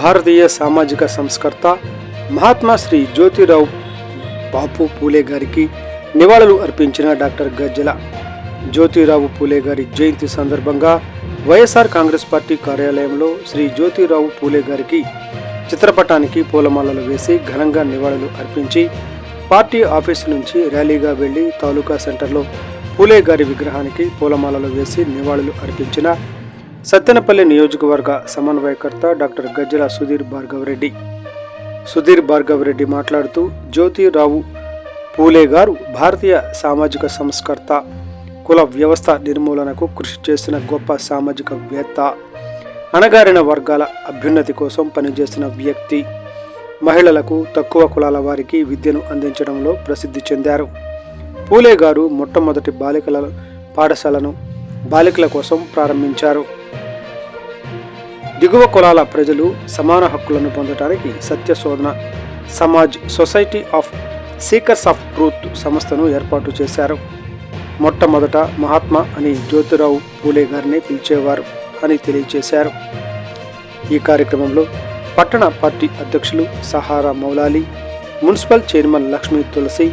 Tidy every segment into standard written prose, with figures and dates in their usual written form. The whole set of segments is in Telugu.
భారతీయ సామాజిక సంస్కర్త మహాత్మా శ్రీ జ్యోతిరావు బాపు పూలే గారికి నివాళులు అర్పించిన డాక్టర్ గజ్జల. జ్యోతిరావు పూలే గారి జయంతి సందర్భంగా వైఎస్ఆర్ కాంగ్రెస్ పార్టీ కార్యాలయంలో శ్రీ జ్యోతిరావు పూలే గారికి చిత్రపటానికి పూలమాలలు వేసి ఘనంగా నివాళులు అర్పించి పార్టీ ఆఫీసు నుంచి ర్యాలీగా వెళ్లి తాలూకా సెంటర్లో పూలే గారి విగ్రహానికి పూలమాలలు వేసి నివాళులు అర్పించిన సత్తెనపల్లి నియోజకవర్గ సమన్వయకర్త డాక్టర్ గజ్జల సుధీర్ భార్గవరెడ్డి మాట్లాడుతూ, జ్యోతిరావు పూలే గారు భారతీయ సామాజిక సంస్కర్త, కుల వ్యవస్థ నిర్మూలనకు కృషి చేసిన గొప్ప సామాజికవేత్త, అణగారిన వర్గాల అభ్యున్నతి కోసం పనిచేసిన వ్యక్తి, మహిళలకు, తక్కువ కులాల వారికి విద్యను అందించడంలో ప్రసిద్ధి చెందారు. పూలే గారు మొట్టమొదటి బాలికల పాఠశాలను బాలికల కోసం ప్రారంభించారు. దిగువ కులాల ప్రజలు సమాన హక్కులను పొందడానికి Satyashodhana Samaj society of seekers of truth సంస్థను ఏర్పాటు చేశారు. మొట్టమొదట మహాత్మా అని జ్యోతిరావు పూలే గారిని పిలిచేవారు అని తెలియజేశారు. ఈ కార్యక్రమంలో పట్టణ పార్టీ అధ్యక్షులు సహారా మౌలాలి, మున్సిపల్ చైర్మన్ లక్ష్మీ తులసి,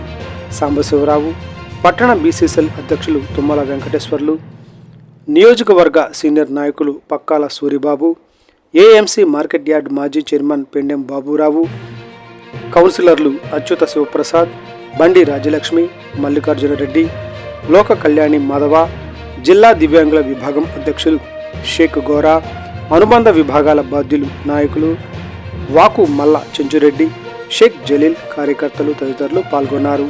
సాంబశివరావు, పట్టణ బీసీసీఎల్ అధ్యక్షులు తుమ్మల వెంకటేశ్వర్లు, నియోజకవర్గ సీనియర్ నాయకులు Pakkala Suribabu, AMC market yard మాజీ చైర్మన్ పెండెం బాబురావు, కౌన్సిలర్లు అచ్యుత శివప్రసాద్, బండి రాజలక్ష్మి, మల్లికార్జున రెడ్డి, లోక కళ్యాణి మాధవ, జిల్లా దివ్యాంగుల విభాగం అధ్యక్షులు షేక్ గోరా, అనుబంధ విభాగాల బాధ్యులు నాయకులు వాకు మల్ల చెంచురెడ్డి, షేక్ జలీల్, కార్యకర్తలు తదితరులు పాల్గొన్నారు.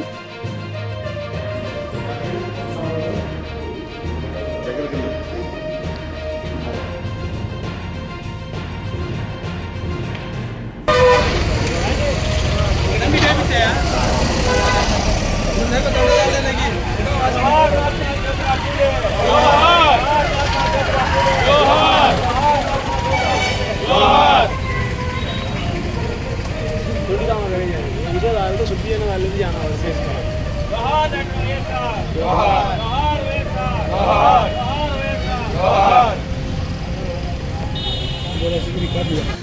जोहार